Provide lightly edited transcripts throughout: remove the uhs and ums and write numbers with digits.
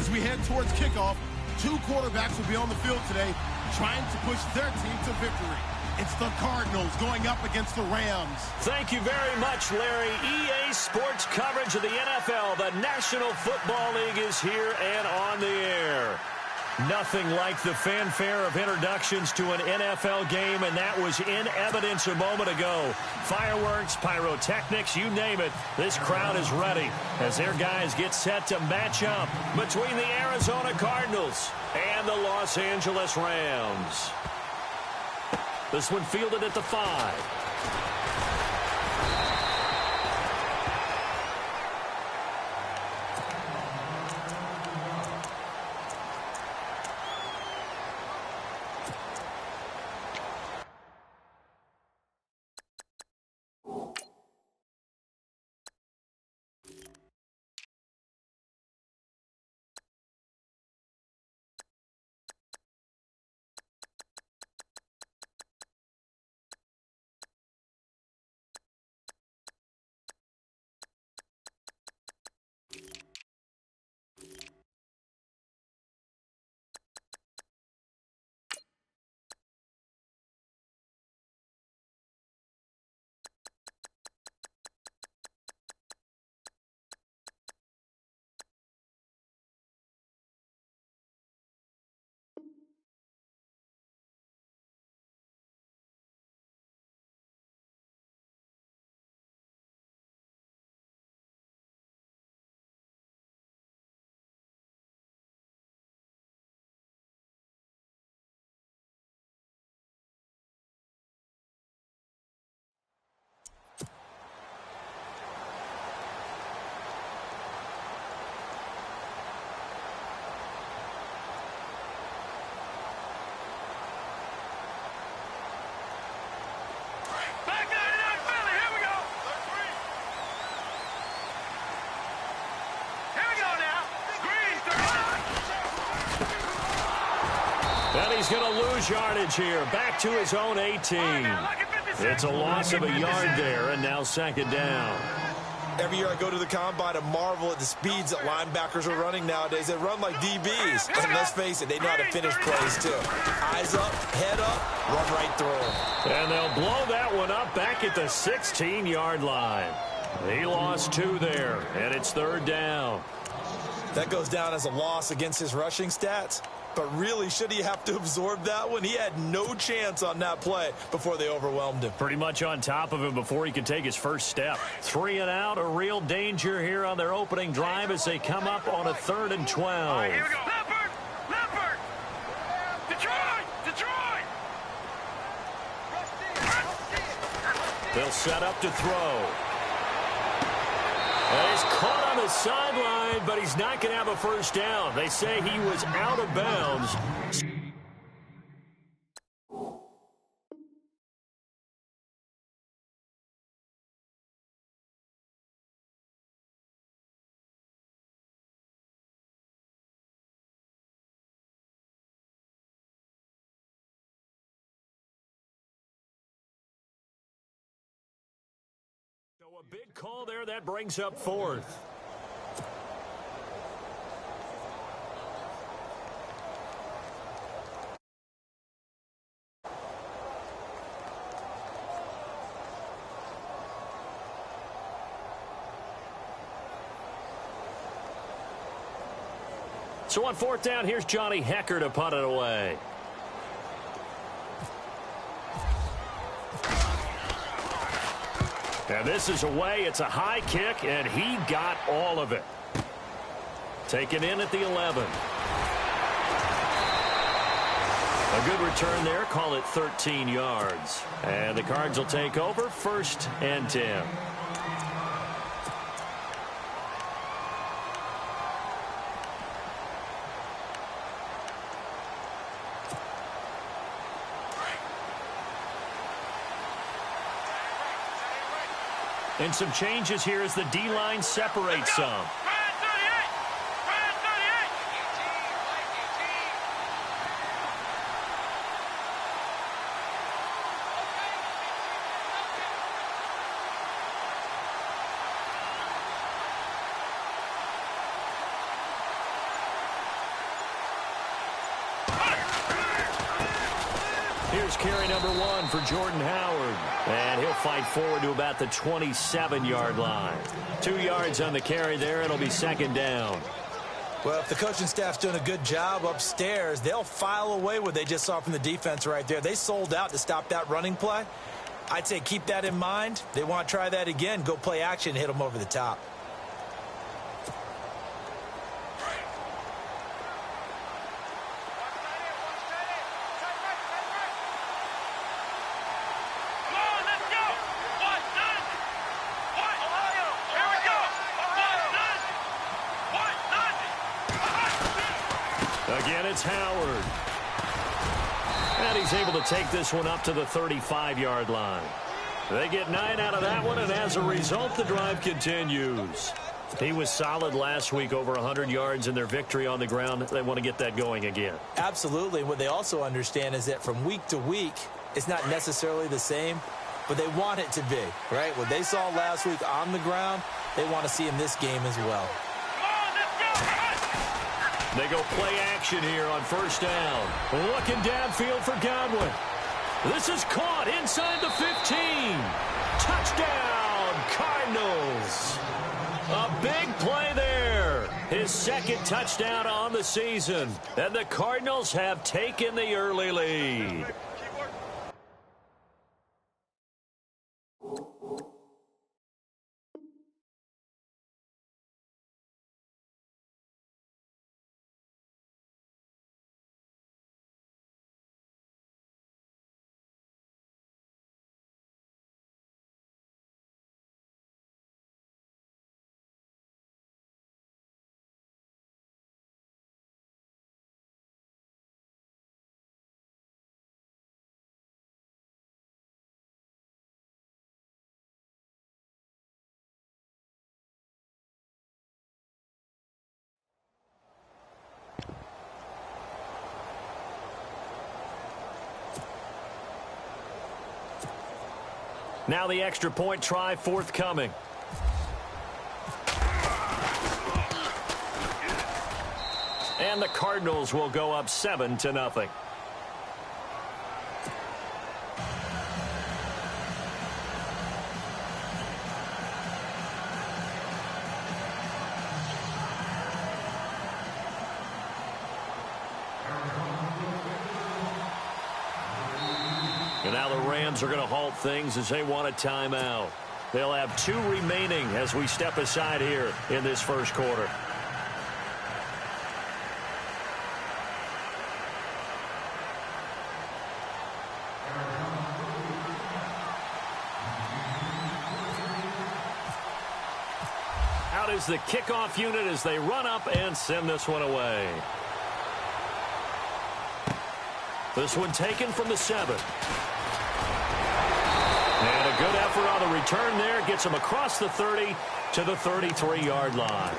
As we head towards kickoff, two quarterbacks will be on the field today trying to push their team to victory. It's the Cardinals going up against the Rams. Thank you very much, Larry. EA Sports coverage of the NFL. The National Football League is here and on the air. Nothing like the fanfare of introductions to an NFL game, and that was in evidence a moment ago. Fireworks, pyrotechnics, you name it. This crowd is ready as their guys get set to match up between the Arizona Cardinals and the Los Angeles Rams. This one fielded at the 5. And he's going to lose yardage here. Back to his own 18. It's a loss of a yard there, and now second down. Every year I go to the combine and marvel at the speeds that linebackers are running nowadays. They run like DBs. And let's face it, they know how to finish plays too. Eyes up, head up, run right through them. And they'll blow that one up back at the 16-yard line. He lost 2 there, and it's third down. That goes down as a loss against his rushing stats. But really, should he have to absorb that one? He had no chance on that play before they overwhelmed him. Pretty much on top of him before he could take his first step. 3 and out, a real danger here on their opening drive as they come up on a 3rd and 12. All right, here we go. Leopard! Detroit! They'll set up to throw. And he's caught on the sideline, but he's not going to have a first down. They say he was out of bounds. A big call there. That brings up 4th. So on 4th down, here's Johnny Hecker to punt it away. And this is away. It's a high kick, and he got all of it. Taken in at the 11. A good return there. Call it 13 yards. And the Cards will take over 1st and 10. And some changes here as the D-line separates some. Here's carry number 1 for Jordan Howard. And he'll fight forward to about the 27-yard line. 2 yards on the carry there. It'll be second down. Well, if the coaching staff's doing a good job upstairs, they'll file away what they just saw from the defense right there. They sold out to stop that running play. I'd say keep that in mind. They want to try that again. Go play action, hit them over the top. Again, it's Howard. And he's able to take this one up to the 35-yard line. They get 9 out of that one, and as a result, the drive continues. He was solid last week, over 100 yards in their victory on the ground. They want to get that going again. Absolutely. What they also understand is that from week to week, it's not necessarily the same, but they want it to be, right? What they saw last week on the ground, they want to see in this game as well. They go play action here on first down. Looking downfield for Godwin. This is caught inside the 15. Touchdown, Cardinals. A big play there. His second touchdown on the season. And the Cardinals have taken the early lead. Now the extra point try forthcoming. And the Cardinals will go up 7-0. And now the Rams are going to halt things as they want a timeout. They'll have 2 remaining as we step aside here in this first quarter. Out is the kickoff unit as they run up and send this one away. This one taken from the 7. And a good effort on the return there. Gets him across the 30 to the 33-yard line.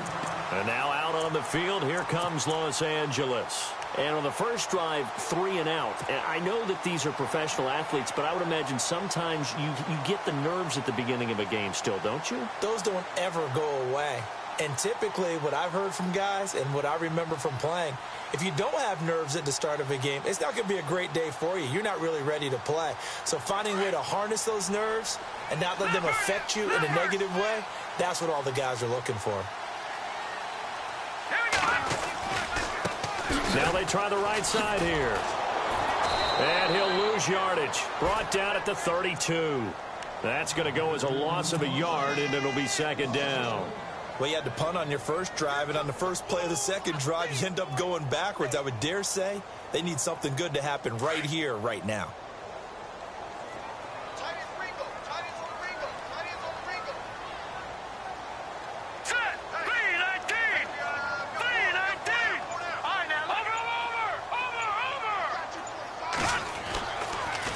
And now out on the field, here comes Los Angeles. And on the first drive, 3 and out. And I know that these are professional athletes, but I would imagine sometimes you get the nerves at the beginning of a game still, don't you? Those don't ever go away. And typically what I've heard from guys and what I remember from playing, if you don't have nerves at the start of a game, it's not going to be a great day for you. You're not really ready to play. So finding a way to harness those nerves and not let them affect you in a negative way, that's what all the guys are looking for. Now they try the right side here. And he'll lose yardage. Brought down at the 32. That's going to go as a loss of a yard, and it'll be second down. Well, you had to punt on your first drive, and on the first play of the second drive, you end up going backwards. I would dare say they need something good to happen right here, right now.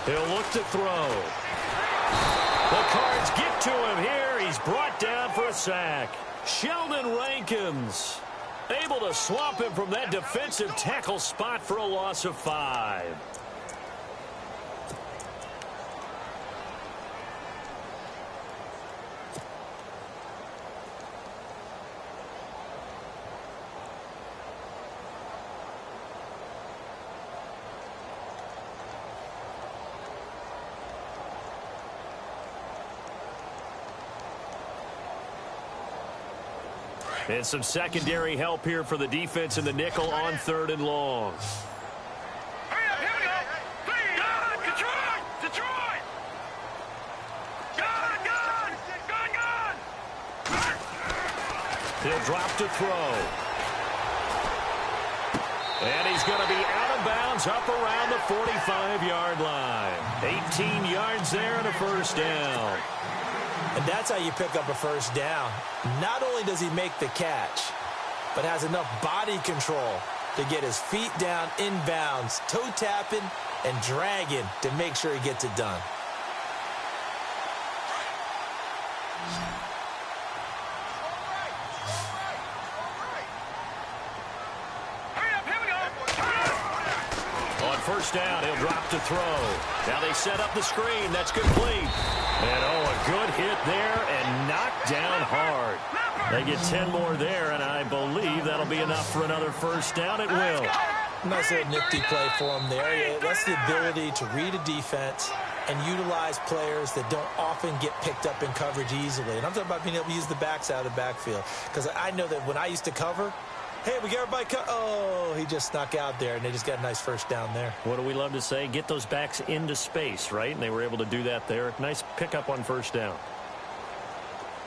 He'll look to throw. The Cards get to him here. He's brought down for a sack. Sheldon Rankins able to swamp him from that defensive tackle spot for a loss of 5. And some secondary help here for the defense in the nickel on 3rd and long. Hurry up, here we go. Please, God, Detroit, Detroit. God. He'll drop to throw. And he's going to be out of bounds up around the 45-yard line. 18 yards there and a first down. And that's how you pick up a first down. Not only does he make the catch, but has enough body control to get his feet down inbounds, toe tapping and dragging to make sure he gets it done. First down, he'll drop to throw. Now they set up the screen. That's complete. And, a good hit there and knocked down hard. They get 10 more there, and I believe that'll be enough for another first down. It will. Nice little nifty play for him there. That's the ability to read a defense and utilize players that don't often get picked up in coverage easily. And I'm talking about being able to use the backs out of the backfield. Because I know that when I used to cover, hey, we got everybody cut. Oh, he just snuck out there, and they just got a nice first down there. What do we love to say? Get those backs into space, right? And they were able to do that there. Nice pickup on first down.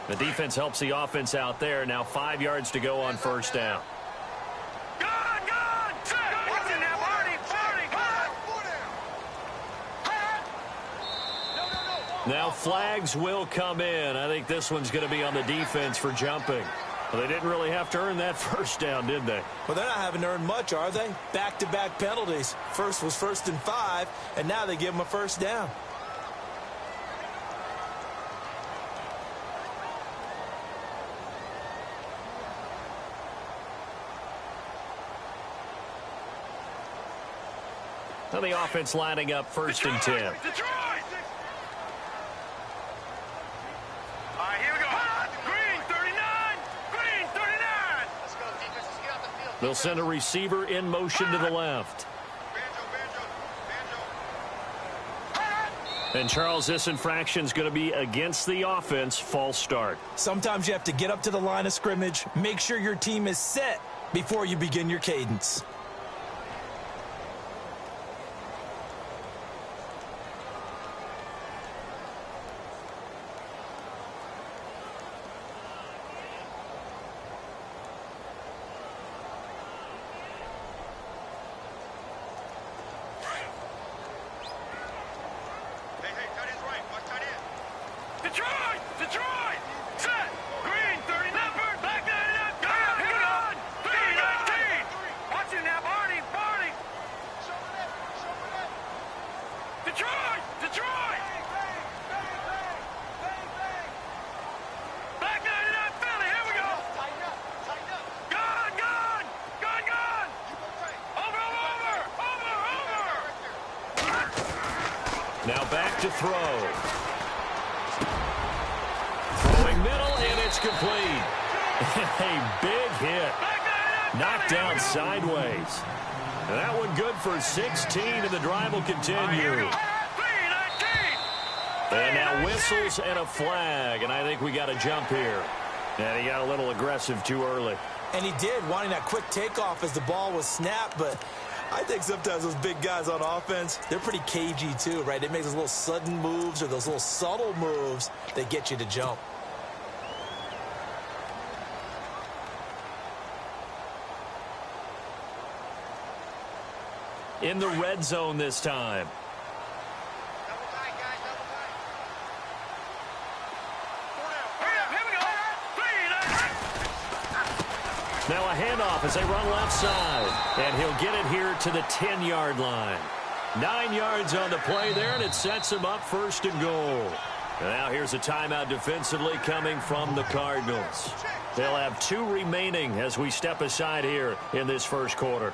The defense helps the offense out there. Now 5 yards to go on first down. Now flags will come in. I think this one's going to be on the defense for jumping. Well, they didn't really have to earn that first down, did they? Well, they're not having to earn much, are they? Back-to-back penalties. First was 1st and 5, and now they give them a first down. Now the offense lining up 1st and 10. Detroit! All right, here we go. Green 39. Green 39. Let's go, defense. Let's get out the field. They'll send a receiver in motion to the left. And Charles, this infraction is going to be against the offense. False start. Sometimes you have to get up to the line of scrimmage, make sure your team is set before you begin your cadence. Detroit! Detroit! Set! Green 30 number! Back 99! Go! Here we go! 319! Watch it now, Barney! Barney! Detroit! Detroit! Back 99 Philly! Here we go! Gone! Gone! Gone! Gone! Over! Over! Over! Over! Now back to throw. Middle, and it's complete. A big hit. Knocked down sideways. And that one good for 16, and the drive will continue. And now whistles and a flag, and I think we got a jump here. And he got a little aggressive too early. And he did, wanting that quick takeoff as the ball was snapped, but I think sometimes those big guys on offense, they're pretty cagey too, right? They make those little sudden moves or those little subtle moves that get you to jump. In the red zone this time. Now a handoff as they run left side. And he'll get it here to the 10-yard line. 9 yards on the play there, and it sets him up 1st and goal. And now here's a timeout defensively coming from the Cardinals. They'll have 2 remaining as we step aside here in this first quarter.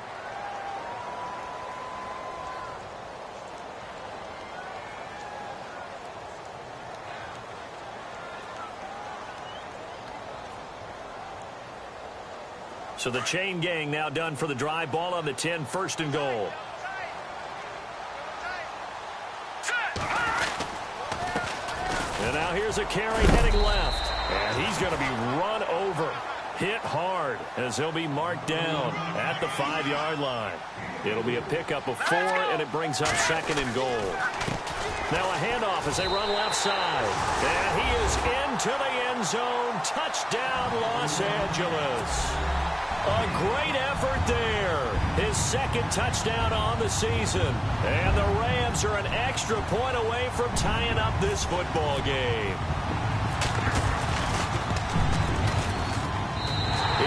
So the chain gang now done for the drive. Ball on the 10, 1st and goal. And now here's a carry heading left. And he's going to be run over. hit hard as he'll be marked down at the 5-yard line. It'll be a pickup of 4, and it brings up 2nd and goal. Now a handoff as they run left side. And he is into the end zone. Touchdown, Los Angeles. A great effort there. His 2nd touchdown on the season. And the Rams are an extra point away from tying up this football game.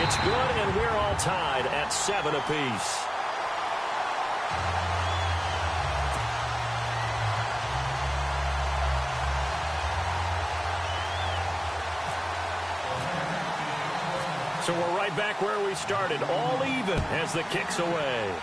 It's good, and we're all tied at 7 apiece. So we're right back where we started, all even as the kick's away.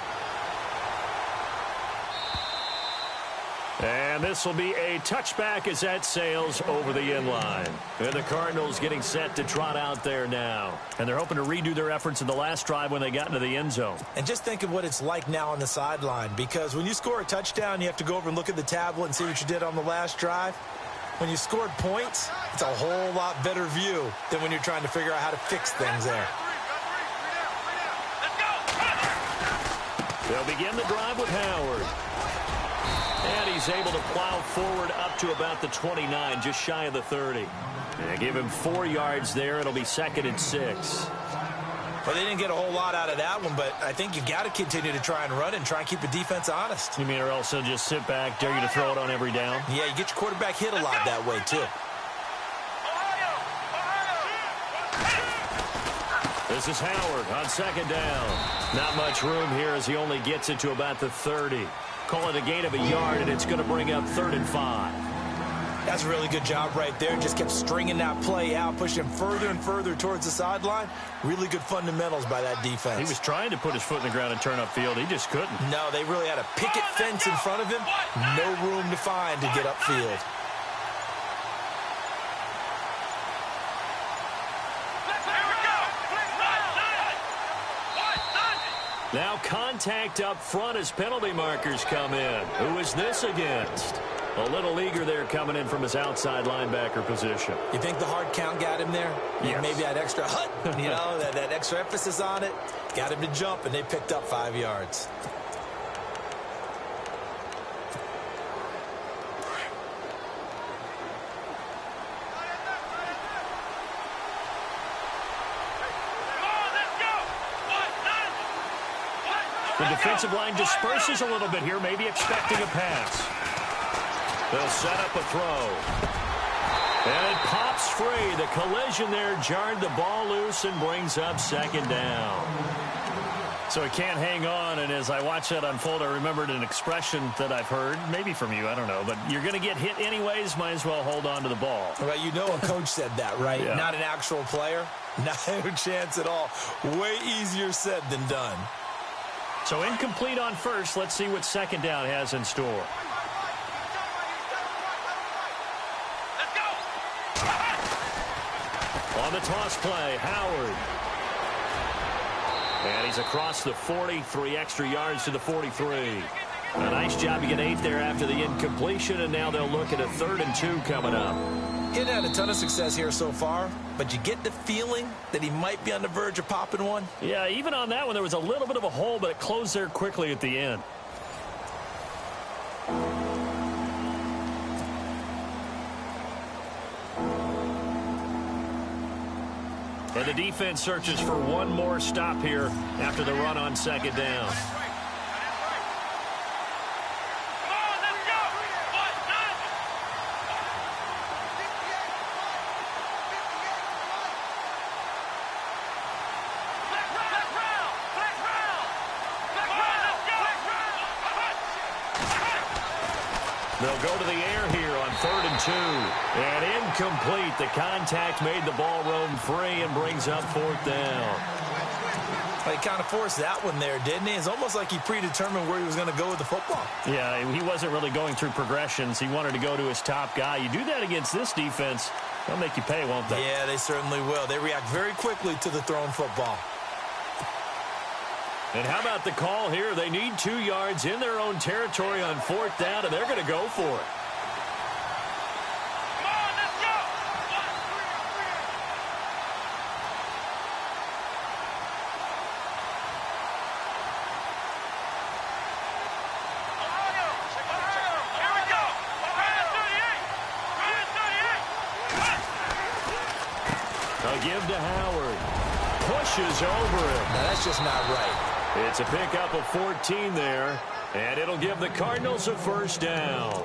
And this will be a touchback as that sails over the end line. And the Cardinals getting set to trot out there now. And they're hoping to redo their efforts in the last drive when they got into the end zone. And just think of what it's like now on the sideline, because when you score a touchdown, you have to go over and look at the tablet and see what you did on the last drive. When you scored points, it's a whole lot better view than when you're trying to figure out how to fix things there. They'll begin the drive with Howard. And he's able to plow forward up to about the 29, just shy of the 30. And give him 4 yards there. It'll be 2nd and 6. Well, they didn't get a whole lot out of that one, but I think you've got to continue to try and run and try and keep the defense honest. You mean, or else they'll just sit back, dare you to throw it on every down? Yeah, you get your quarterback hit a lot that way, too. This is Howard on 2nd down. Not much room here as he only gets it to about the 30. Call it a gain of a yard, and it's going to bring up 3rd and 5. That's a really good job right there. Just kept stringing that play out, pushing him further and further towards the sideline. Really good fundamentals by that defense. He was trying to put his foot in the ground and turn upfield. He just couldn't. No, they really had a picket fence in front of him. No room to find to get upfield. Now contact up front as penalty markers come in. Who is this against? A little eager there coming in from his outside linebacker position. You think the hard count got him there? Yes. Maybe that extra hut, you know, that extra emphasis on it. Got him to jump, and they picked up 5 yards. The defensive line disperses a little bit here, maybe expecting a pass. They'll set up a throw. And it pops free. The collision there jarred the ball loose and brings up 2nd down. So he can't hang on, and as I watch that unfold, I remembered an expression that I've heard, maybe from you, I don't know, but you're going to get hit anyways, might as well hold on to the ball. Well, you know a coach said that, right? Yeah. Not an actual player. No chance at all. Way easier said than done. So incomplete on first. Let's see what 2nd down has in store. On the toss play, Howard. And he's across the 40, 3 extra yards to the 43. A nice job to get 8 there after the incompletion, and now they'll look at a 3rd and 2 coming up. He hadn't had a ton of success here so far, but you get the feeling that he might be on the verge of popping one. Yeah, even on that one, there was a little bit of a hole, but it closed there quickly at the end. And the defense searches for one more stop here after the run on 2nd down. They'll go to the air here on 3rd and 2. And incomplete. The contact made the ball roam free and brings up 4th down. Well, he kind of forced that one there, didn't he? It's almost like he predetermined where he was going to go with the football. Yeah, he wasn't really going through progressions. He wanted to go to his top guy. You do that against this defense, they'll make you pay, won't they? Yeah, they certainly will. They react very quickly to the thrown football. And how about the call here? They need 2 yards in their own territory on 4th down, and they're going to go for it. A give to Howard. Pushes over it. Now, that's just not right. It's a pickup of 14 there, and it'll give the Cardinals a first down.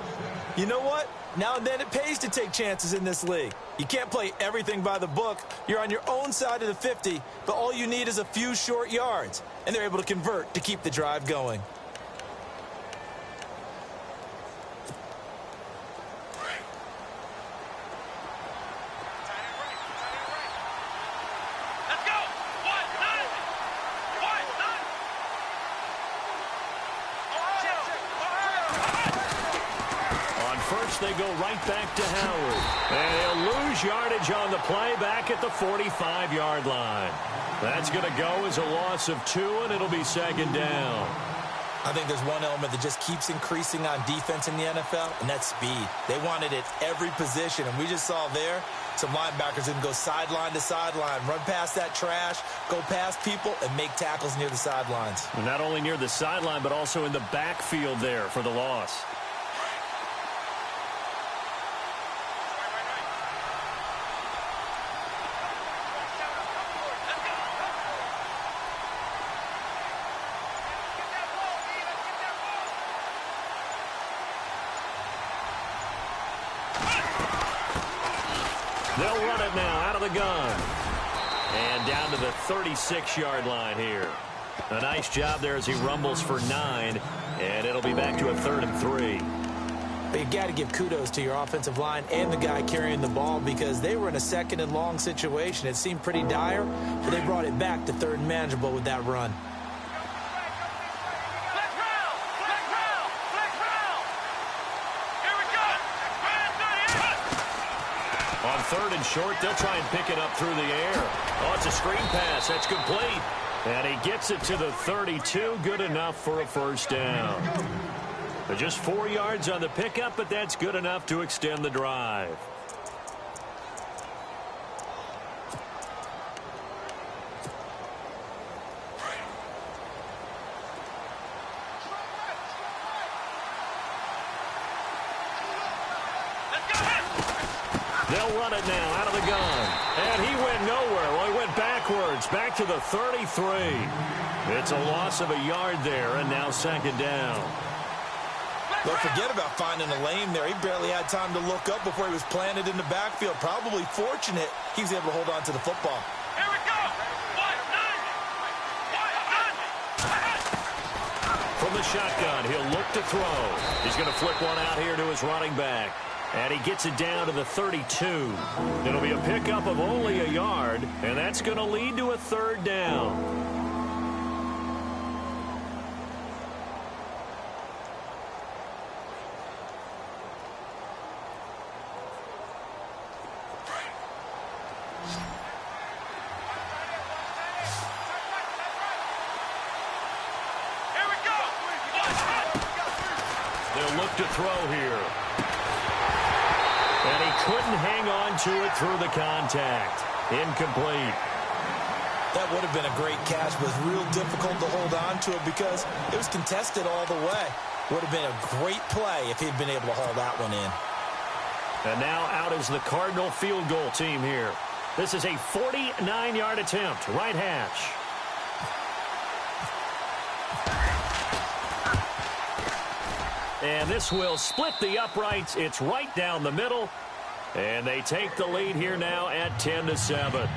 You know what? Now and then it pays to take chances in this league. You can't play everything by the book. You're on your own side of the 50, but all you need is a few short yards, and they're able to convert to keep the drive going. They go right back to Howard. And he'll lose yardage on the play back at the 45-yard line. That's going to go as a loss of 2, and it'll be second down. I think there's one element that just keeps increasing on defense in the NFL, and that's speed. They want it at every position, and we just saw there some linebackers who can go sideline to sideline, run past that trash, go past people, and make tackles near the sidelines. And not only near the sideline, but also in the backfield there for the loss. They'll run it now out of the gun. And down to the 36-yard line here. A nice job there as he rumbles for 9. And it'll be back to a 3rd and 3. But you got to give kudos to your offensive line and the guy carrying the ball because they were in a 2nd and long situation. It seemed pretty dire, but they brought it back to 3rd and manageable with that run. On 3rd and short, they'll try and pick it up through the air. Oh, it's a screen pass. That's complete. And he gets it to the 32. Good enough for a first down. Just 4 yards on the pickup, but that's good enough to extend the drive. They'll run it now out of the gun. And he went nowhere. Well, he went backwards, back to the 33. It's a loss of a yard there, and now second down. Don't forget about finding a lane there. He barely had time to look up before he was planted in the backfield. Probably fortunate he was able to hold on to the football. Here we go. From the shotgun, he'll look to throw. He's going to flick one out here to his running back. And he gets it down to the 32. It'll be a pickup of only a yard, and that's going to lead to a 3rd down. Here we go. They'll look to throw here. And he couldn't hang on to it through the contact. Incomplete. That would have been a great catch, but it was real difficult to hold on to it because it was contested all the way. Would have been a great play if he'd been able to haul that one in. And now out is the Cardinal field goal team here. This is a 49-yard attempt, right hash. And this will split the uprights. It's right down the middle. And they take the lead here now at 10-7.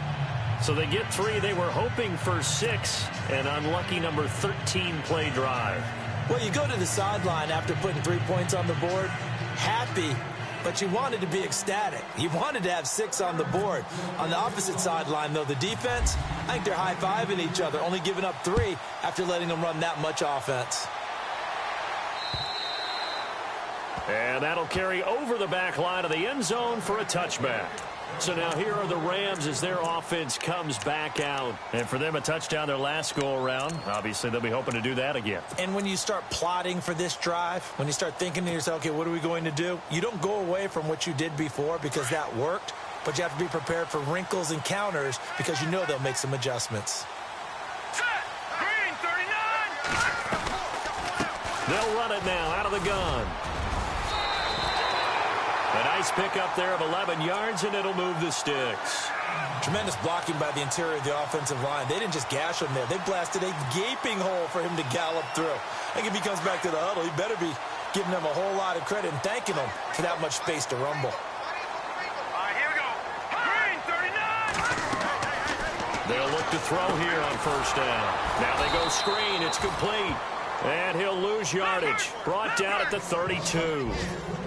So they get 3. They were hoping for 6. An unlucky number 13 play drive. Well, you go to the sideline after putting 3 points on the board, happy, but you wanted to be ecstatic. You wanted to have 6 on the board. On the opposite sideline, though, the defense, I think they're high-fiving each other, only giving up 3 after letting them run that much offense. And that'll carry over the back line of the end zone for a touchback. So now here are the Rams as their offense comes back out. And for them, a touchdown their last go-around. Obviously, they'll be hoping to do that again. And when you start plotting for this drive, when you start thinking to yourself, okay, what are we going to do? You don't go away from what you did before because that worked, but you have to be prepared for wrinkles and counters because you know they'll make some adjustments. Set. Green 39. They'll run it now out of the gun. A nice pickup there of 11 yards, and it'll move the sticks. Tremendous blocking by the interior of the offensive line. They didn't just gash him there. They blasted a gaping hole for him to gallop through. I think if he comes back to the huddle, he better be giving them a whole lot of credit and thanking them for that much space to rumble. All right, here we go. Green, 39. They'll look to throw here on first down. Now they go screen. It's complete. And he'll lose yardage. Brought down at the 32.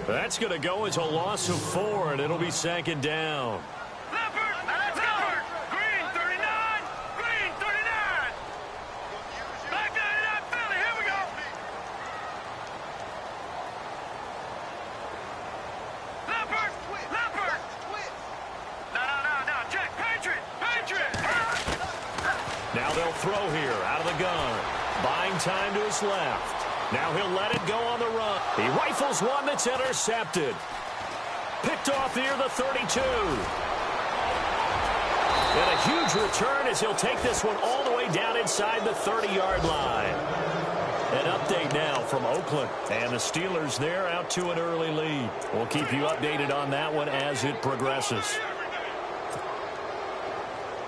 That's going to go as a loss of 4, and it'll be second down. Let's go. Green, 39. Green, 39. Back 99, Philly. Here we go. Leopard. No. Check. Patriot. Now they'll throw here out of the gun. Buying time to his left. Now he'll let it go on the run. He rifles one that's intercepted. Picked off near the 32. And a huge return as he'll take this one all the way down inside the 30-yard line. An update now from Oakland. And the Steelers there out to an early lead. We'll keep you updated on that one as it progresses.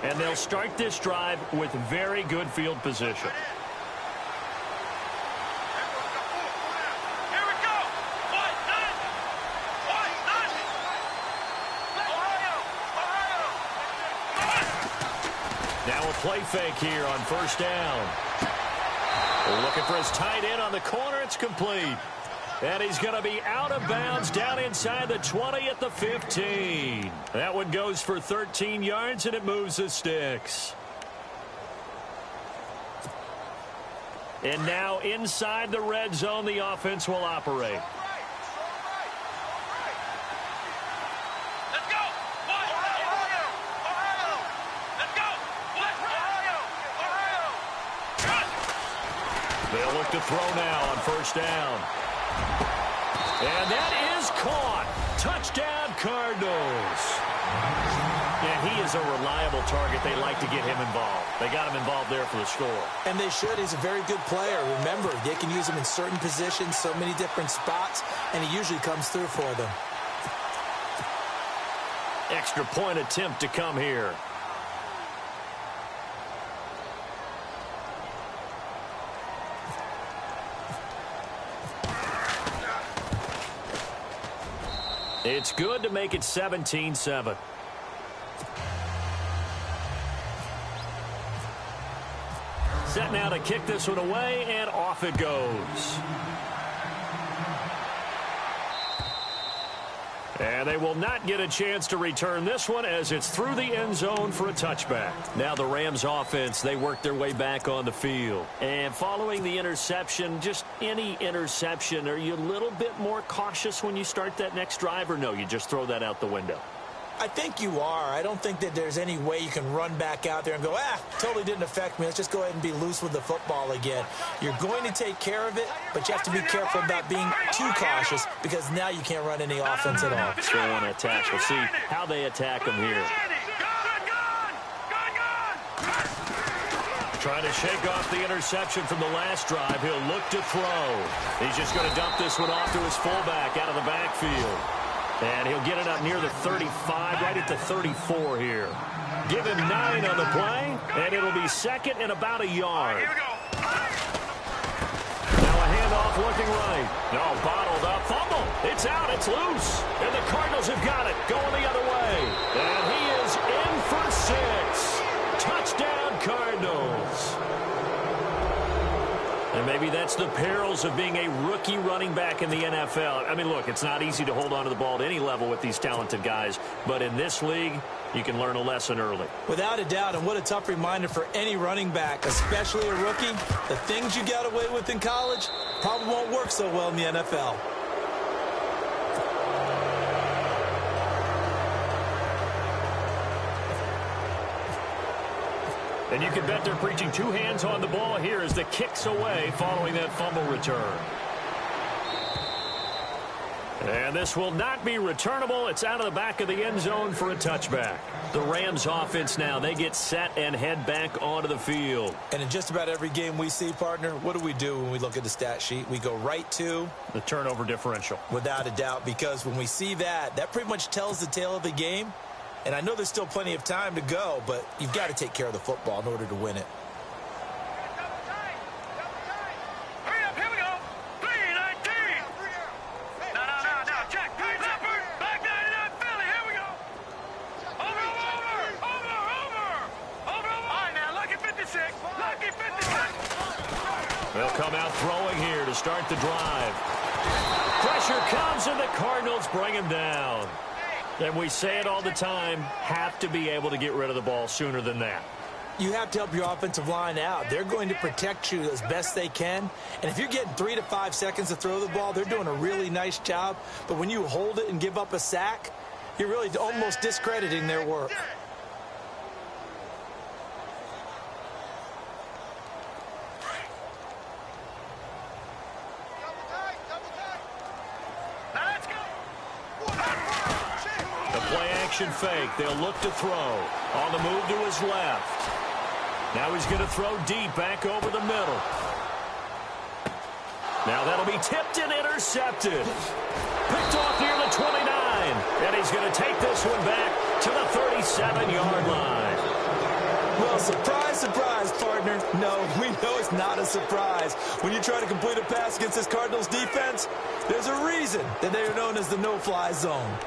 And they'll start this drive with very good field position. Now a play fake here on first down. Looking for his tight end on the corner. It's complete. And he's going to be out of bounds down inside the 20 at the 15. That one goes for 13 yards, and it moves the sticks. And now inside the red zone, the offense will operate. They'll look to throw now on first down. And that is caught. Touchdown, Cardinals. Yeah, he is a reliable target. They like to get him involved. They got him involved there for the score. And they should. He's a very good player. Remember, they can use him in certain positions, so many different spots, and he usually comes through for them. Extra point attempt to come here. It's good to make it 17-7. Set now to kick this one away, and off it goes. And they will not get a chance to return this one as it's through the end zone for a touchback. Now the Rams offense, they work their way back on the field. And following the interception, just any interception, are you a little bit more cautious when you start that next drive, or no, you just throw that out the window? I think you are. I don't think that there's any way you can run back out there and go, totally didn't affect me. Let's just go ahead and be loose with the football again. You're going to take care of it, but you have to be careful about being too cautious because now you can't run any offense at all. Still want to attack. We'll see how they attack him here. Trying to shake off the interception from the last drive. He'll look to throw. He's just going to dump this one off to his fullback out of the backfield. And he'll get it up near the 35, right at the 34 here. Give him 9 on the play, and it'll be second and about a yard. Now a handoff looking right. No, bottled up. Fumble. It's out. It's loose. And the Cardinals have got it. Going the other way. And he is in for 6. Touchdown, Cardinals. And maybe that's the perils of being a rookie running back in the NFL. I mean, look, it's not easy to hold on to the ball at any level with these talented guys. But in this league, you can learn a lesson early. Without a doubt, and what a tough reminder for any running back, especially a rookie. The things you got away with in college probably won't work so well in the NFL. And you can bet they're preaching 2 hands on the ball here as the kick's away following that fumble return. And this will not be returnable. It's out of the back of the end zone for a touchback. The Rams offense now, they get set and head back onto the field. And in just about every game we see, partner, what do we do when we look at the stat sheet? We go right to the turnover differential. Without a doubt, because when we see that, that pretty much tells the tale of the game. And I know there's still plenty of time to go, but you've got to take care of the football in order to win it. Hurry up, here we go. 3-19. No, check. Leopard, back 99, Philly, here we go. Over. All right, now, lucky 56. Lucky 56. They'll come out throwing here to start the drive. Pressure comes, and the Cardinals bring him down. And we say it all the time, have to be able to get rid of the ball sooner than that. You have to help your offensive line out. They're going to protect you as best they can. And if you're getting 3 to 5 seconds to throw the ball, they're doing a really nice job. But when you hold it and give up a sack, you're really almost discrediting their work. Fake. They'll look to throw. On the move to his left. Now he's going to throw deep back over the middle. Now that'll be tipped and intercepted. Picked off near the 29. And he's going to take this one back to the 37-yard line. Well, surprise, surprise, partner. No, we know it's not a surprise. When you try to complete a pass against this Cardinals defense, there's a reason that they are known as the no-fly zone.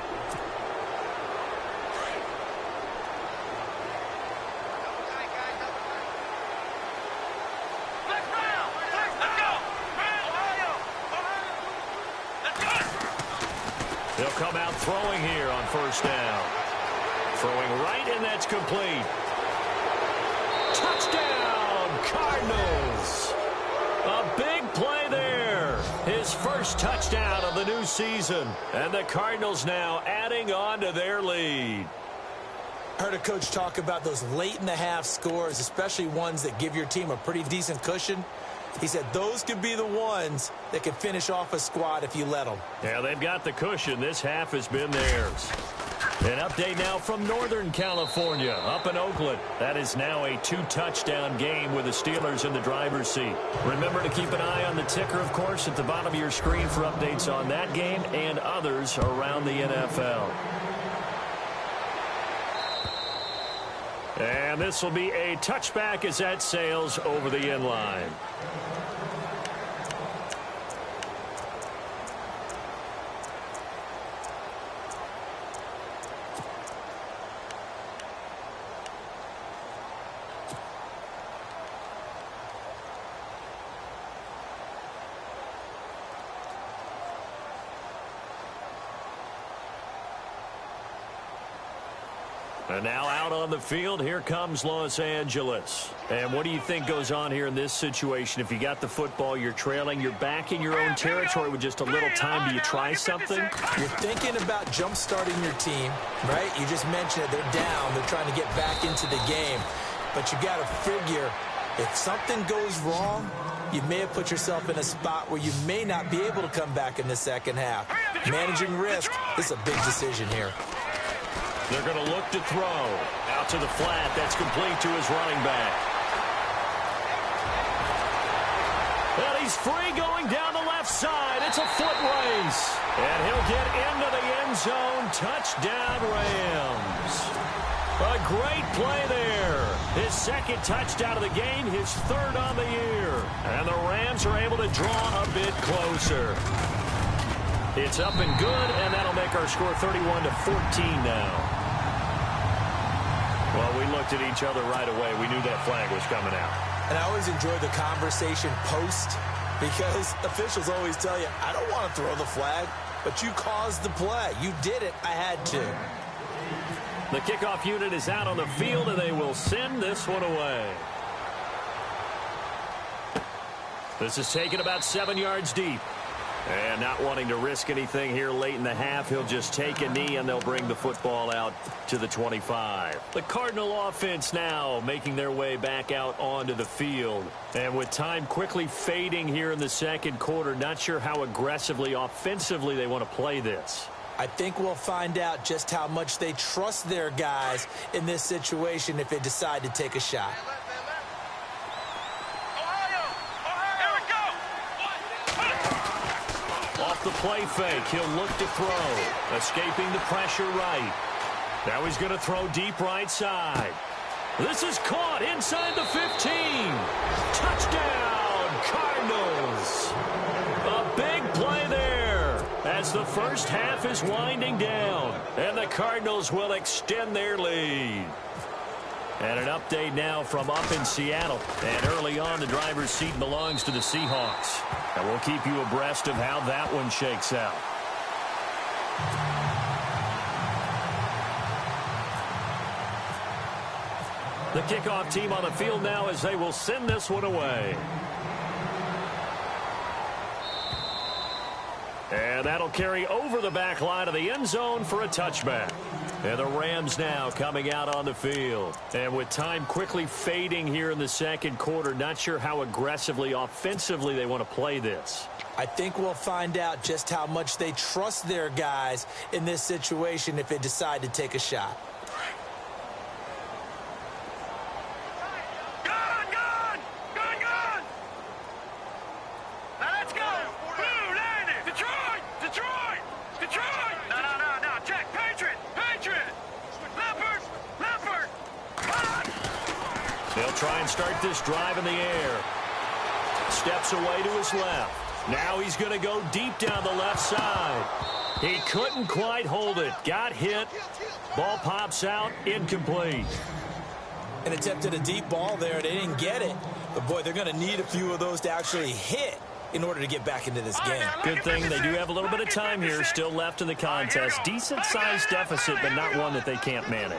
They'll come out throwing here on first down. Throwing right, and that's complete. Touchdown, Cardinals. A big play there. His first touchdown of the new season. And the Cardinals now adding on to their lead. I heard a coach talk about those late-in-the-half scores, especially ones that give your team a pretty decent cushion. He said those could be the ones that can finish off a squad if you let them. Yeah, they've got the cushion. This half has been theirs. An update now from Northern California, up in Oakland. That is now a 2-touchdown game with the Steelers in the driver's seat. Remember to keep an eye on the ticker, of course, at the bottom of your screen for updates on that game and others around the NFL. And this will be a touchback as that sails over the end line. And now out on the field, here comes Los Angeles. And what do you think goes on here in this situation? If you got the football, you're trailing, you're back in your own territory with just a little time. Do you try something? You're thinking about jump-starting your team, right? You just mentioned it. They're down. They're trying to get back into the game. But you got to figure, if something goes wrong, you may have put yourself in a spot where you may not be able to come back in the second half. Managing risk is a big decision here. They're going to look to throw. Out to the flat. That's complete to his running back. And he's free going down the left side. It's a foot race. And he'll get into the end zone. Touchdown, Rams. A great play there. His second touchdown of the game, his third on the year. And the Rams are able to draw a bit closer. It's up and good, and that'll make our score 31-14 now. Well, we looked at each other right away. We knew that flag was coming out. And I always enjoy the conversation post because officials always tell you, I don't want to throw the flag, but you caused the play. You did it. I had to. The kickoff unit is out on the field, and they will send this one away. This is taken about 7 yards deep. And not wanting to risk anything here late in the half, he'll just take a knee, and they'll bring the football out to the 25. The Cardinal offense now making their way back out onto the field. And with time quickly fading here in the second quarter, not sure how aggressively, offensively they want to play this. I think we'll find out just how much they trust their guys in this situation if they decide to take a shot. Off the play fake, he'll look to throw. Escaping the pressure right. Now he's going to throw deep right side. This is caught inside the 15. Touchdown, Cardinals. A big play there as the first half is winding down. And the Cardinals will extend their lead. And an update now from up in Seattle. And early on, the driver's seat belongs to the Seahawks. And we'll keep you abreast of how that one shakes out. The kickoff team on the field now as they will send this one away. And that'll carry over the back line of the end zone for a touchback. And the Rams now coming out on the field. And with time quickly fading here in the second quarter, not sure how aggressively, offensively they want to play this. I think we'll find out just how much they trust their guys in this situation if they decide to take a shot. Try and start this drive in the air. Steps away to his left. Now he's going to go deep down the left side. He couldn't quite hold it. Got hit. Ball pops out. Incomplete. And attempted a deep ball there. They didn't get it. But, boy, they're going to need a few of those to actually hit in order to get back into this game. Good thing they do have a little bit of time here still left in the contest. Decent-sized deficit, but not one that they can't manage.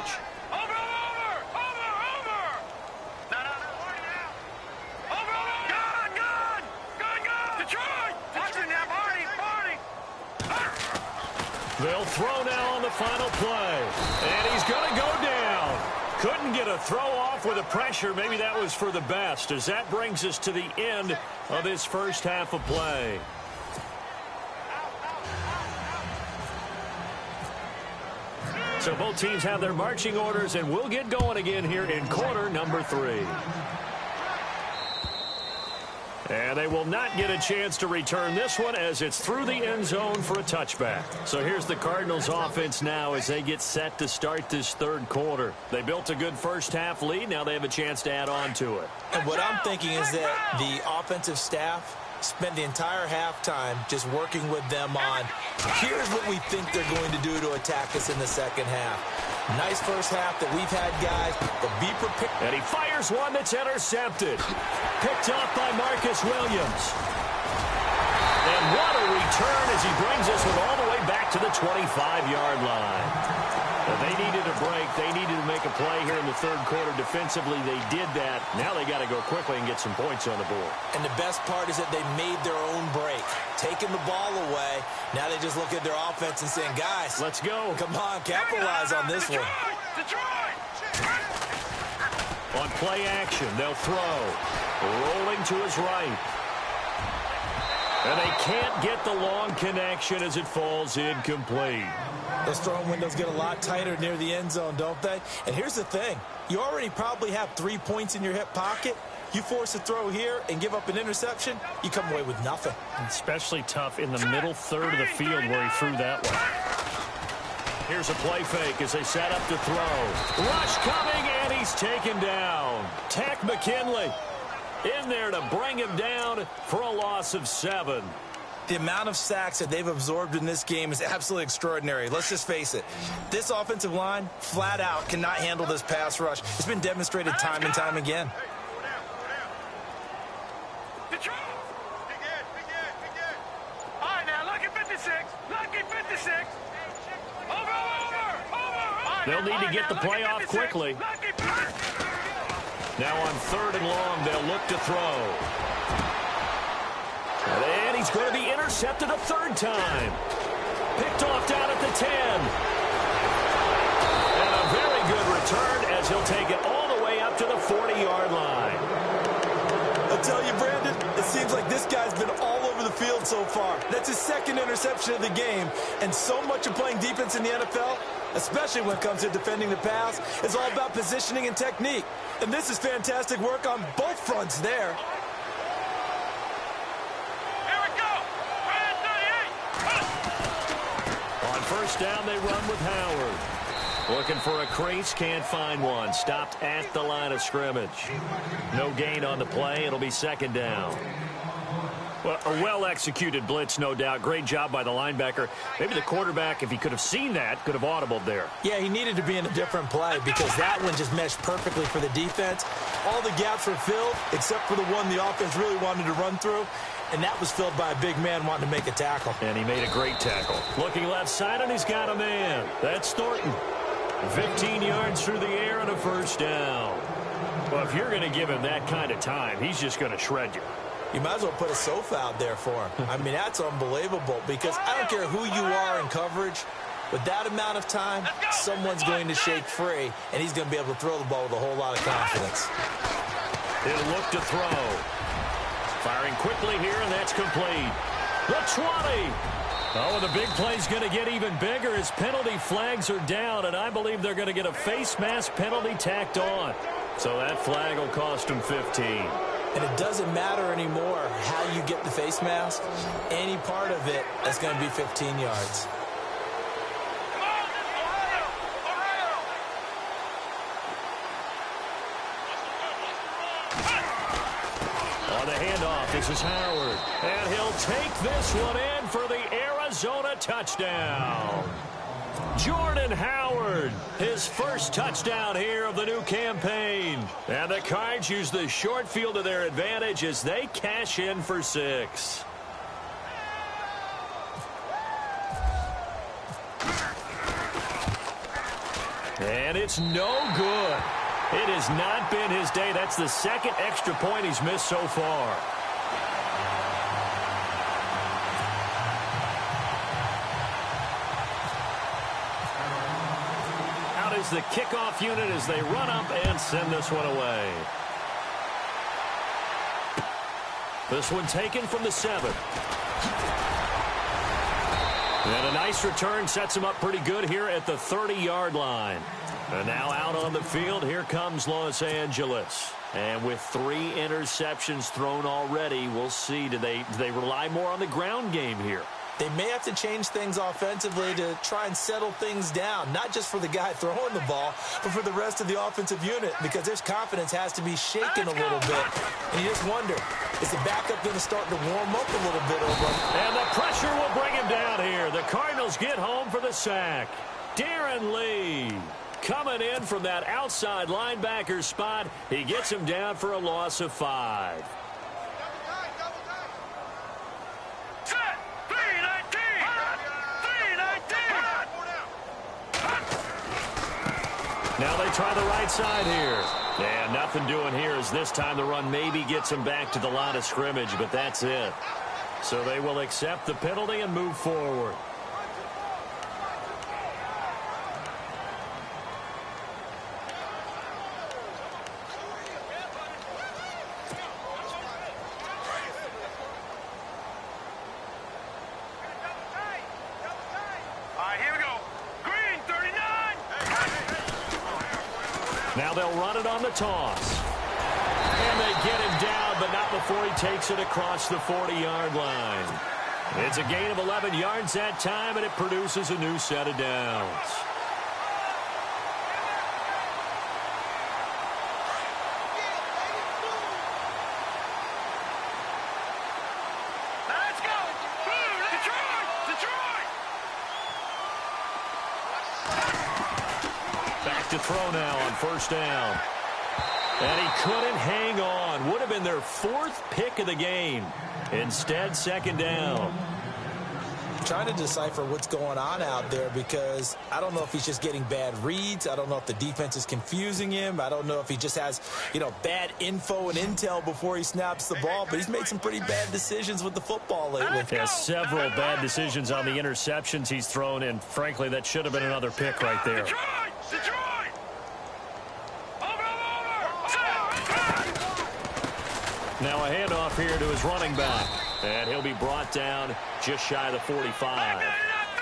They'll throw now on the final play. And he's going to go down. Couldn't get a throw off with the pressure. Maybe that was for the best, as that brings us to the end of this first half of play. So both teams have their marching orders, and we'll get going again here in quarter number 3. And they will not get a chance to return this one as it's through the end zone for a touchback. So here's the Cardinals offense now as they get set to start this third quarter. They built a good first half lead. Now they have a chance to add on to it. And what I'm thinking is that the offensive staff spent the entire halftime just working with them on, here's what we think they're going to do to attack us in the second half. Nice first half that we've had, guys, but be prepared. And he fires one that's intercepted. Picked off by Marcus Williams. And what a return as he brings us all the way back to the 25-yard line. And they needed a break. They needed to make a play here in the third quarter. Defensively, they did that. Now they got to go quickly and get some points on the board. And the best part is that they made their own break. Taking the ball away. Now they just look at their offense and saying, guys, let's go. Come on, capitalize on this one. On play action, they'll throw. Rolling to his right. And they can't get the long connection as it falls incomplete. Those throwing windows get a lot tighter near the end zone, don't they? And here's the thing. You already probably have 3 points in your hip pocket. You force a throw here and give up an interception, you come away with nothing. Especially tough in the middle third of the field where he threw that one. Here's a play fake as they set up to throw. Rush coming, and he's taken down. Tack McKinley in there to bring him down for a loss of 7. The amount of sacks that they've absorbed in this game is absolutely extraordinary. Let's just face it. This offensive line, flat out, cannot handle this pass rush. It's been demonstrated time and time again. All right, now, lucky 56. Lucky 56. Over. They'll need to get the play off quickly. Now on 3rd and long, they'll look to throw. And he's going to be intercepted a 3rd time. Picked off down at the 10. And a very good return as he'll take it all the way up to the 40-yard line. I'll tell you, Brandon, it seems like this guy's been all over the field so far. That's his 2nd interception of the game. And so much of playing defense in the NFL, especially when it comes to defending the pass, is all about positioning and technique. And this is fantastic work on both fronts there. On 1st down, they run with Howard. Looking for a crease, can't find one. Stopped at the line of scrimmage. No gain on the play. It'll be second down. Well, a well-executed blitz, no doubt. Great job by the linebacker. Maybe the quarterback, if he could have seen that, could have audibled there. Yeah, he needed to be in a different play because that one just meshed perfectly for the defense. All the gaps were filled except for the one the offense really wanted to run through, and that was filled by a big man wanting to make a tackle. And he made a great tackle. Looking left side, and he's got a man. That's Thornton. 15 yards through the air and a first down. Well, if you're going to give him that kind of time, he's just going to shred you. You might as well put a sofa out there for him. I mean, that's unbelievable because I don't care who you are in coverage. With that amount of time, someone's going to shake free, and he's going to be able to throw the ball with a whole lot of confidence. He'll look to throw. Firing quickly here, and that's complete. The 20. Oh, and the big play's going to get even bigger as penalty flags are down, and I believe they're going to get a face mask penalty tacked on. So that flag will cost him 15. And it doesn't matter anymore how you get the face mask. Any part of it is going to be 15 yards. On the handoff, this is Howard. And he'll take this one in for the Arizona touchdown. Jordan Howard, his first touchdown here of the new campaign. And the Cards use the short field to their advantage as they cash in for 6. And it's no good. It has not been his day. That's the second extra point he's missed so far. Out is the kickoff unit as they run up and send this one away. This one taken from the 7. And a nice return sets him up pretty good here at the 30-yard line. And now out on the field, here comes Los Angeles. And with 3 interceptions thrown already, we'll see. Do they rely more on the ground game here? They may have to change things offensively to try and settle things down, not just for the guy throwing the ball, but for the rest of the offensive unit, because their confidence has to be shaken a little bit. And you just wonder, is the backup going to start to warm up a little bit over him? And the pressure will bring him down here. The Cardinals get home for the sack. Darren Lee coming in from that outside linebacker spot. He gets him down for a loss of 5. Now they try the right side here. And nothing doing here as this time the run maybe gets him back to the line of scrimmage, but that's it. So they will accept the penalty and move forward. Now they'll run it on the toss. And they get him down, but not before he takes it across the 40-yard line. It's a gain of 11 yards that time, and it produces a new set of downs. Let's go! Detroit! Back to throw now on first down. And he couldn't hang on. Would have been their 4th pick of the game. Instead, second down. I'm trying to decipher what's going on out there because I don't know if he's just getting bad reads. I don't know if the defense is confusing him. I don't know if he just has, bad info and intel before he snaps the ball. But he's made some pretty bad decisions with the football lately. Yeah, several bad decisions on the interceptions he's thrown, and frankly, that should have been another pick right there. Detroit! Now a handoff here to his running back. And he'll be brought down just shy of the 45.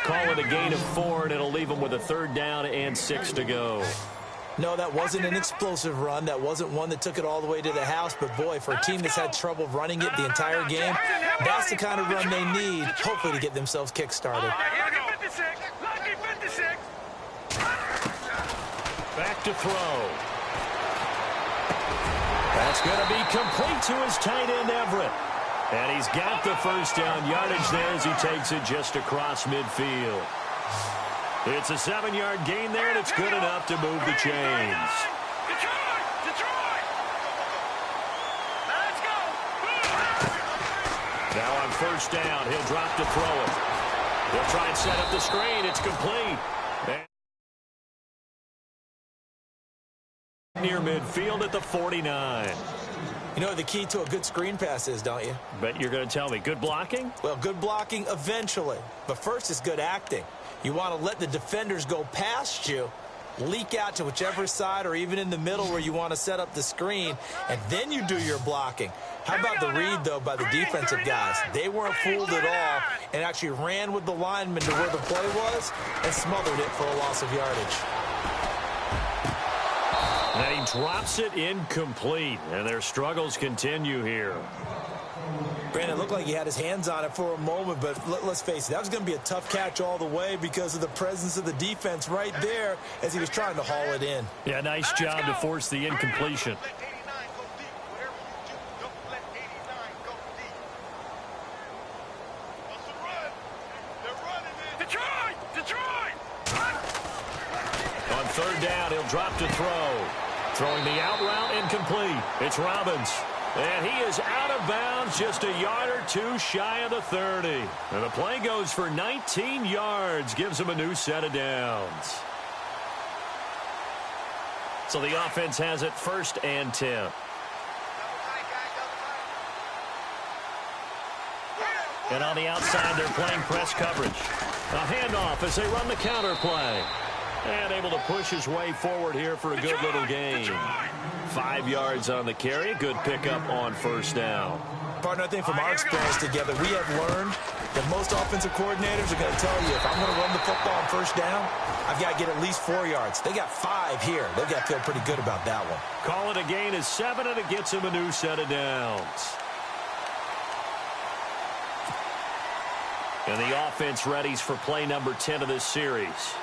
Call it a gain of 4, and it'll leave him with a 3rd down and 6 to go. No, that wasn't an explosive run. That wasn't one that took it all the way to the house. But, boy, for a team that's had trouble running it the entire game, that's the kind of run they need, hopefully, to get themselves kick-started. back to throw. That's going to be complete to his tight end, Everett. And he's got the first down yardage there as he takes it just across midfield. It's a 7-yard gain there, and it's good enough to move the chains. Now on first down, he'll drop to throw it. He'll try and set up the screen. It's complete. Near midfield at the 49. You know what the key to a good screen pass is, don't you? Bet you're going to tell me. Good blocking? Well, good blocking eventually. But first is good acting. You want to let the defenders go past you, leak out to whichever side or even in the middle where you want to set up the screen, and then you do your blocking. How about the read, though, by the defensive guys? They weren't fooled at all and actually ran with the lineman to where the play was and smothered it for a loss of yardage. And he drops it incomplete, and their struggles continue here. Brandon, it looked like he had his hands on it for a moment, but let's face it, that was going to be a tough catch all the way because of the presence of the defense right there as he was trying to haul it in. Yeah, nice job to force the incompletion. On third down, he'll drop to throw. Throwing the out route incomplete. It's Robbins. And he is out of bounds just a yard or two shy of the 30. And the play goes for 19 yards. Gives him a new set of downs. So the offense has it 1st and 10. And on the outside, they're playing press coverage. A handoff as they run the counter play. And able to push his way forward here for a good little gain. 5 yards on the carry. Good pickup on first down. Partner, I think from our experience together, we have learned that most offensive coordinators are going to tell you, if I'm going to run the football on first down, I've got to get at least 4 yards. They got 5 here. They've got to feel pretty good about that one. Call it a gain of 7, and it gets him a new set of downs. And the offense readies for play number 10 of this series.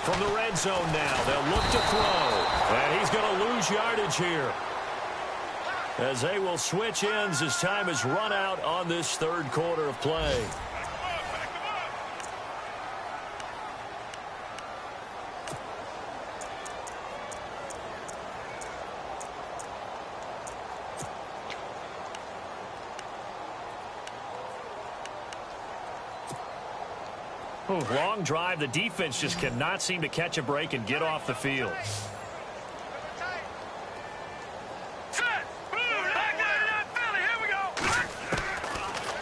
From the red zone now, they'll look to throw. And he's going to lose yardage here, as they will switch ends as time is run out on this third quarter of play. Ooh, long drive. The defense just cannot seem to catch a break and get off the field.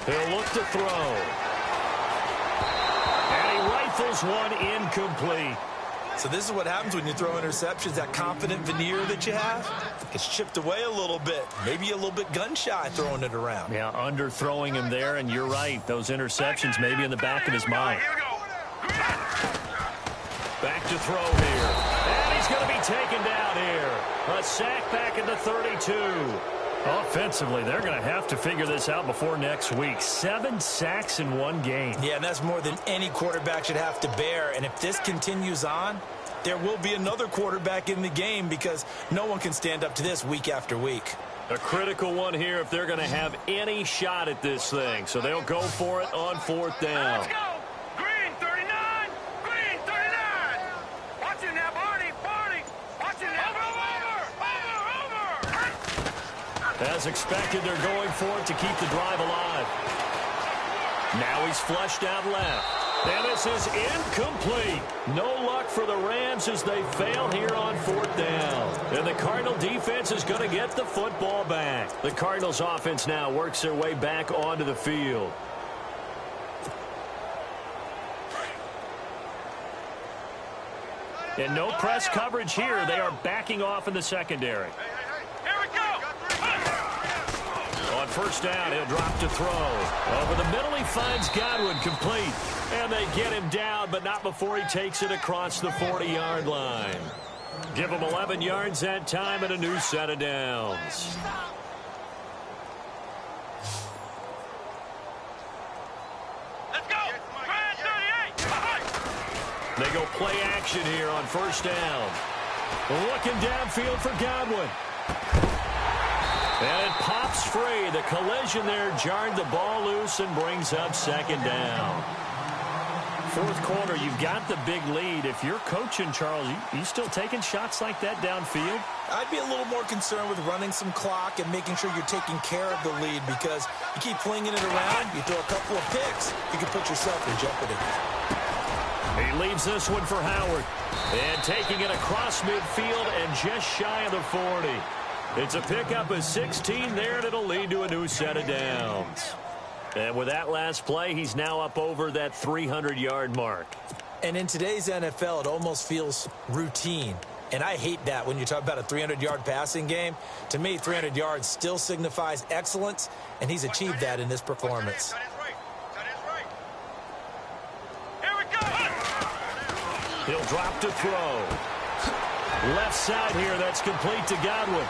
He'll look to throw. And he rifles one incomplete. So this is what happens when you throw interceptions. That confident veneer that you have gets chipped away a little bit. Maybe a little bit gun-shy throwing it around. Yeah, underthrowing him there, and you're right. Those interceptions may be in the back of his mind. Back to throw here. And he's going to be taken down here. A sack back at the 32. Offensively, they're going to have to figure this out before next week. 7 sacks in one game. Yeah, and that's more than any quarterback should have to bear. And if this continues on, there will be another quarterback in the game because no one can stand up to this week after week. A critical one here if they're going to have any shot at this thing. So they'll go for it on 4th down. Let's go. Green 39. Green 39. Watch it now, Barney. Barney. Watch it now. Over. As expected, they're going for it to keep the drive alive. Now he's flushed out left. And this is incomplete. No luck for the Rams as they fail here on 4th down. And the Cardinal defense is going to get the football back. The Cardinals offense now works their way back onto the field. And no press coverage here. They are backing off in the secondary. Here we go. On 1st down, he'll drop to throw. Over the middle, he finds Godwin complete. And they get him down, but not before he takes it across the 40-yard line. Give him 11 yards that time and a new set of downs. They go play action here on first down. Looking downfield for Godwin. And it pops free. The collision there jarred the ball loose and brings up second down. Fourth quarter, you've got the big lead. If you're coaching, Charles, you still taking shots like that downfield? I'd be a little more concerned with running some clock and making sure you're taking care of the lead, because you keep flinging it around, you throw a couple of picks, you can put yourself in jeopardy. He leaves this one for Howard. And taking it across midfield and just shy of the 40. It's a pickup of 16 there, and it'll lead to a new set of downs. And with that last play, he's now up over that 300-yard mark. And in today's NFL, it almost feels routine. And I hate that when you talk about a 300-yard passing game. To me, 300 yards still signifies excellence, and he's achieved that in this performance. He'll drop to throw. Left side here, that's complete to Godwin.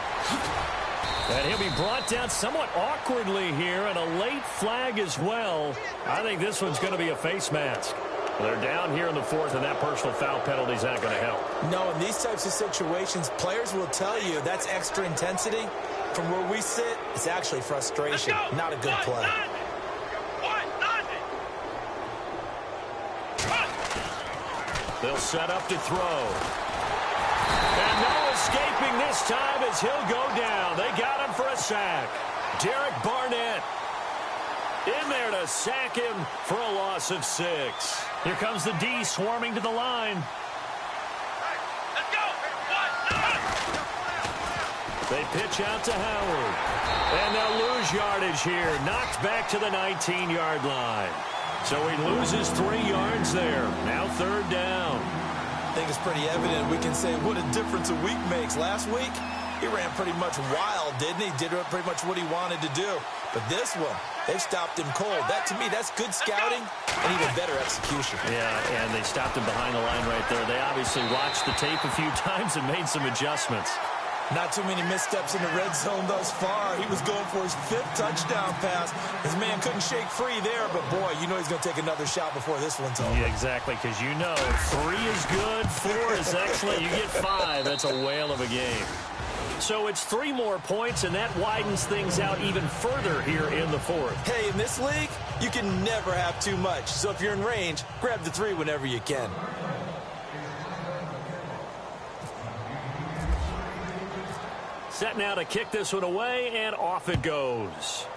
And he'll be brought down somewhat awkwardly here, and a late flag as well. I think this one's going to be a face mask. They're down here in the fourth, and that personal foul penalty is not going to help. No, in these types of situations, players will tell you that's extra intensity. From where we sit, it's actually frustration, not a good play. They'll set up to throw. And no escaping this time as he'll go down. They got him for a sack. Derek Barnett in there to sack him for a loss of 6. Here comes the D swarming to the line. They pitch out to Howard. And they'll lose yardage here. Knocked back to the 19-yard line. So he loses 3 yards there. Now third down. I think it's pretty evident. We can say what a difference a week makes. Last week, he ran pretty much wild, didn't he? Did pretty much what he wanted to do. But this one, they've stopped him cold. That, to me, that's good scouting and even better execution. Yeah, and they stopped him behind the line right there. They obviously watched the tape a few times and made some adjustments. Not too many missteps in the red zone thus far. He was going for his 5th touchdown pass. His man couldn't shake free there, but boy, you know he's going to take another shot before this one's over. Yeah, exactly, because you know 3 is good, 4 is excellent. You get 5, that's a whale of a game. So it's 3 more points, and that widens things out even further here in the fourth. Hey, in this league, you can never have too much. So if you're in range, grab the 3 whenever you can. Set now to kick this one away, and off it goes.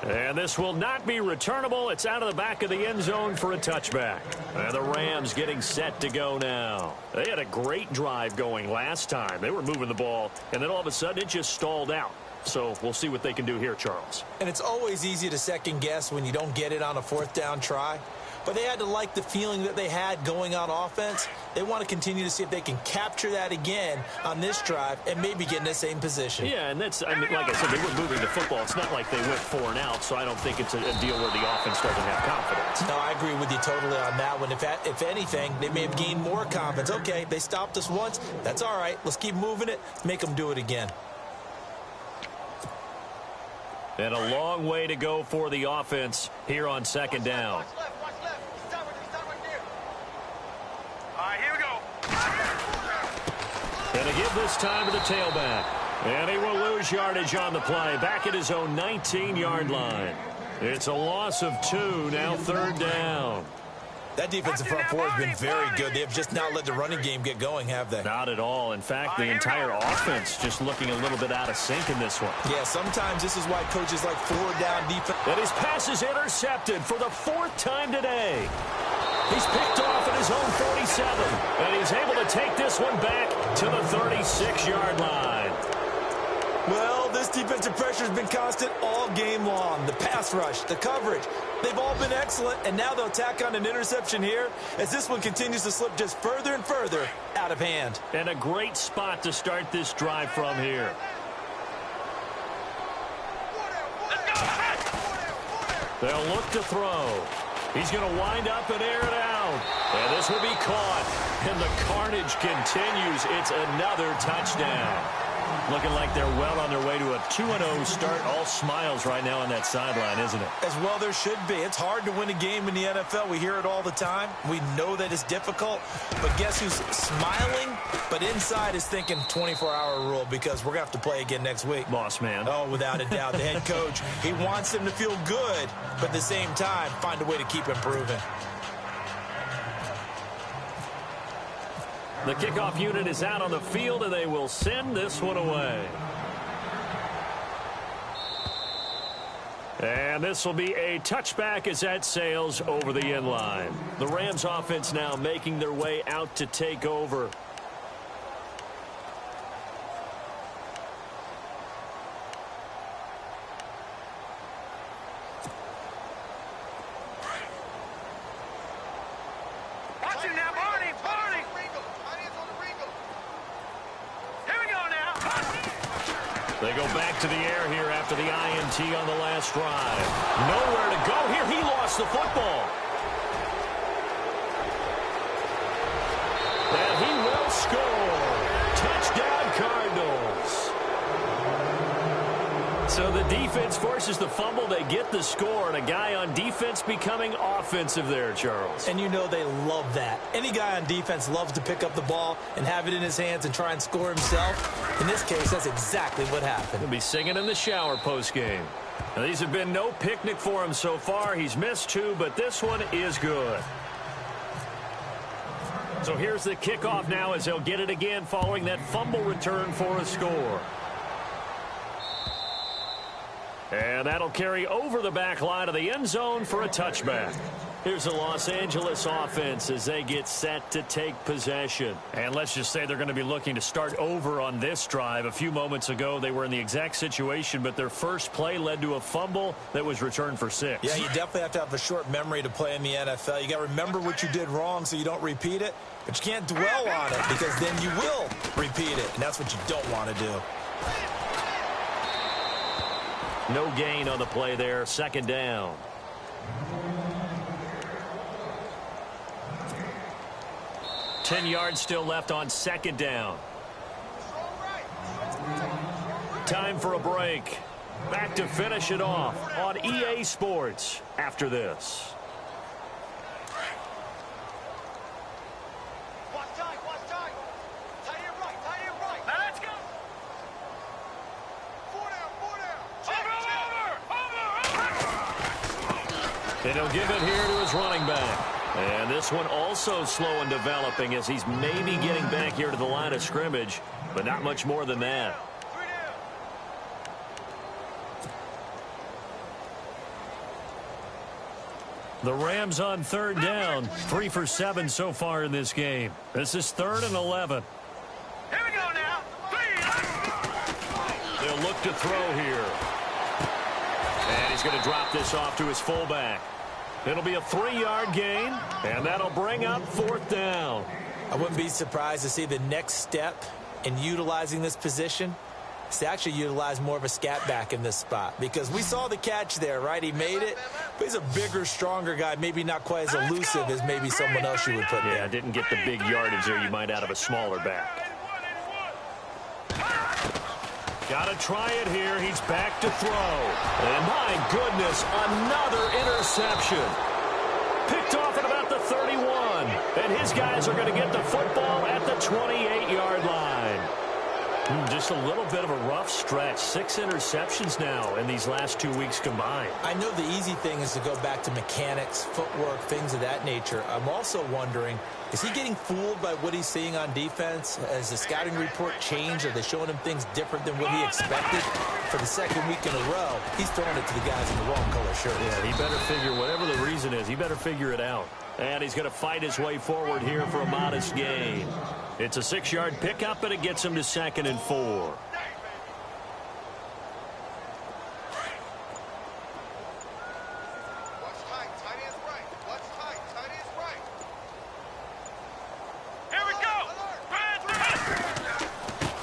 And this will not be returnable. It's out of the back of the end zone for a touchback. And the Rams getting set to go now. They had a great drive going last time. They were moving the ball, and then all of a sudden it just stalled out. So we'll see what they can do here, Charles. And it's always easy to second guess when you don't get it on a 4th down try. But they had to like the feeling that they had going on offense. They want to continue to see if they can capture that again on this drive and maybe get in the same position. Yeah, and that's, I mean, like I said, they were moving the football. It's not like they went 4 and out, so I don't think it's a deal where the offense doesn't have confidence. No, I agree with you totally on that one. If anything, they may have gained more confidence. Okay, they stopped us once. That's all right. Let's keep moving it. Make them do it again. And a long way to go for the offense here on second down. And a give this time to the tailback. And he will lose yardage on the play. Back at his own 19-yard line. It's a loss of 2. Now third down. That defensive front 4 has been very good. They have just not let the running game get going, have they? Not at all. In fact, the entire offense just looking a little bit out of sync in this one. Yeah, sometimes this is why coaches like 4-down defense. And his pass is intercepted for the 4th time today. He's picked off at his own 47, and he's able to take this one back to the 36-yard line. Well, this defensive pressure has been constant all game long. The pass rush, the coverage, they've all been excellent, and now they'll tack on an interception here as this one continues to slip just further and further out of hand. And a great spot to start this drive from here. They'll look to throw. He's going to wind up and air it out. And this will be caught. And the carnage continues. It's another touchdown. Looking like they're well on their way to a 2-0 start. All smiles right now on that sideline, isn't it? As well there should be. It's hard to win a game in the NFL. We hear it all the time. We know that it's difficult. But guess who's smiling? But inside is thinking 24-hour rule because we're going to have to play again next week. Boss man. Oh, without a doubt. The head coach, he wants them to feel good, but at the same time, find a way to keep improving. The kickoff unit is out on the field, and they will send this one away. And this will be a touchback as that sails over the end line. The Rams offense now making their way out to take over. Watch him now, Barney. Here we go now. They go back to the air here after the INT on the last drive. Nowhere to go here. He lost the football. And he will score. Touchdown, Cardinals. So the defense forces the fumble. They get the score, and a guy on defense becoming offensive there, Charles. And you know they love that. Any guy on defense loves to pick up the ball and have it in his hands and try and score himself. In this case, that's exactly what happened. He'll be singing in the shower postgame. Now, these have been no picnic for him so far. He's missed 2, but this one is good. So here's the kickoff now as they'll get it again following that fumble return for a score. And that'll carry over the back line of the end zone for a touchback. Here's the Los Angeles offense as they get set to take possession. And let's just say they're going to be looking to start over on this drive. A few moments ago, they were in the exact situation, but their first play led to a fumble that was returned for 6. Yeah, you definitely have to have a short memory to play in the NFL. You got to remember what you did wrong so you don't repeat it, but you can't dwell on it because then you will repeat it, and that's what you don't want to do. No gain on the play there. Second down. Ten yards still left on second down. Time for a break. Back to finish it off on EA Sports after this. And he'll give it here to his running back. And this one also slow in developing as he's maybe getting back here to the line of scrimmage, but not much more than that. The Rams on third down, 3 for 7 so far in this game. This is 3rd and 11. Here we go now. They'll look to throw here. And he's going to drop this off to his fullback. It'll be a 3-yard gain, and that'll bring up 4th down. I wouldn't be surprised to see the next step in utilizing this position is to actually utilize more of a scat back in this spot, because we saw the catch there, right? He made it, but he's a bigger, stronger guy, maybe not quite as elusive as maybe someone else you would put there. Yeah, didn't get the big yardage there you might out of a smaller back. Got to try it here. He's back to throw. And my goodness, another interception. Picked off at about the 31. And his guys are going to get the football at the 28-yard line. Just a little bit of a rough stretch. 6 interceptions now in these last 2 weeks combined. I know the easy thing is to go back to mechanics, footwork, things of that nature. I'm also wondering, is he getting fooled by what he's seeing on defense? Has the scouting report changed? Are they showing him things different than what he expected? For the second week in a row, he's throwing it to the guys in the wrong color shirt. Yeah, he better figure, whatever the reason is, he better figure it out. And he's going to fight his way forward here for a modest gain. It's a 6-yard pickup, and it gets him to 2nd and 4.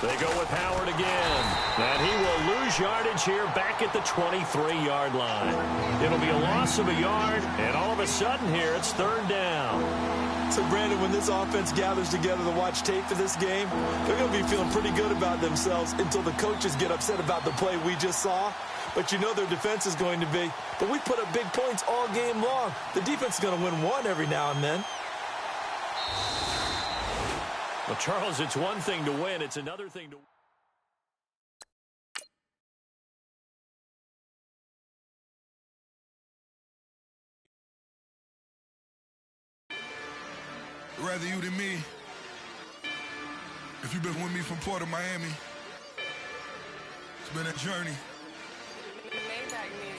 They go with Howard again. And he will lose lose yardage here back at the 23-yard line. It'll be a loss of a yard, and all of a sudden here it's third down. So, Brandon, when this offense gathers together to watch tape for this game, they're going to be feeling pretty good about themselves until the coaches get upset about the play we just saw. But you know their defense is going to be. But we put up big points all game long. The defense is going to win one every now and then. Well, Charles, it's one thing to win. It's another thing to... Rather you than me. If you've been with me from Port of Miami, it's been a journey.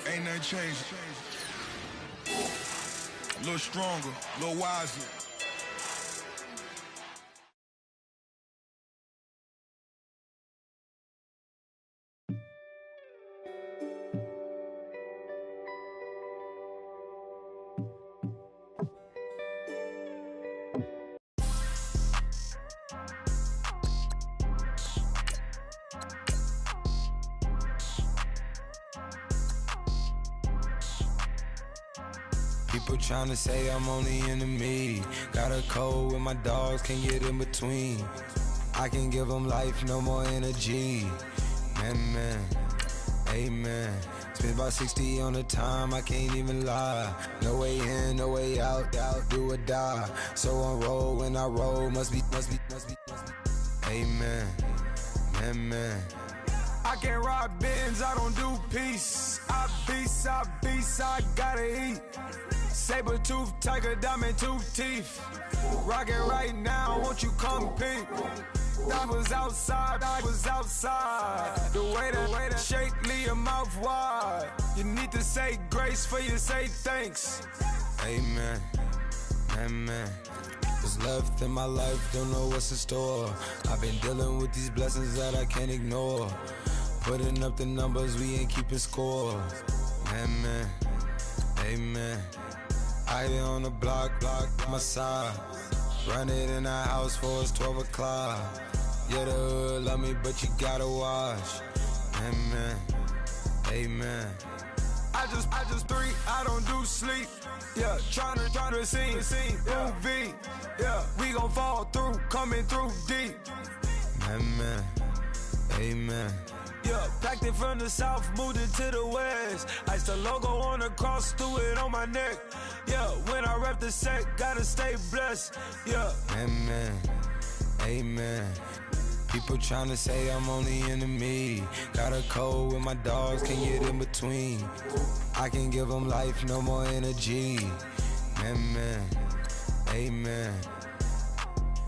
Ain't nothing changed. A little stronger, a little wiser. People tryna say I'm only in the media. Got a cold with my dogs, can't get in between. I can give them life, no more energy. Man, amen. Spent about 60 on the time, I can't even lie. No way in, no way out, do or die. So on roll, when I roll, must be. Amen, man. I can't ride Benz, I don't do peace. I beast, I gotta eat. Saber tooth, tiger, diamond tooth teeth. Rockin' right now, won't you come peep? I was outside. The way that shake, leave your mouth wide. You need to say grace for you say thanks. Amen, what's left in my life, don't know what's in store. I've been dealing with these blessings that I can't ignore. Putting up the numbers, we ain't keeping score. Amen. I be on the block, my side. Run it in the house for it's 12 o'clock. Yeah, the hood love me, but you gotta watch. Amen. I just three, I don't do sleep. Yeah, tryna see. UV. Yeah, we gon' fall through, coming through deep. Amen. Yeah, packed it from the south, moved it to the west. Iced the logo on the cross, threw it on my neck. Yeah, when I rep the set, gotta stay blessed. Yeah. Amen. People tryna say I'm only in the media. Got a cold with my dogs, can't get in between. I can give them life, no more energy. Amen.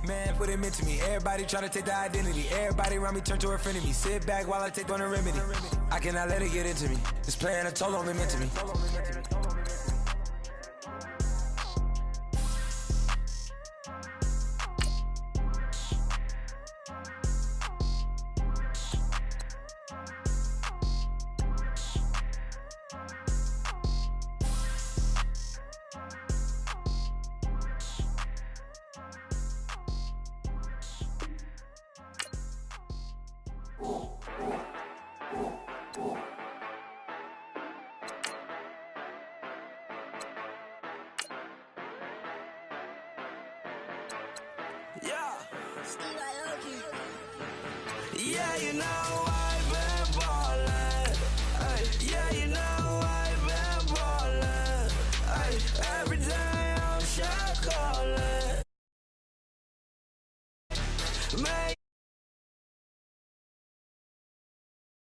Man, what it meant to me. Everybody try to take the identity. Everybody around me turn to a friend of me. Sit back while I take on a remedy. I cannot let it get into me. This playing a toll on me meant to me. Yeah, you know I've been ballin'. Yeah, you know I've been ballin'. Every day I'm shot callin'. Man,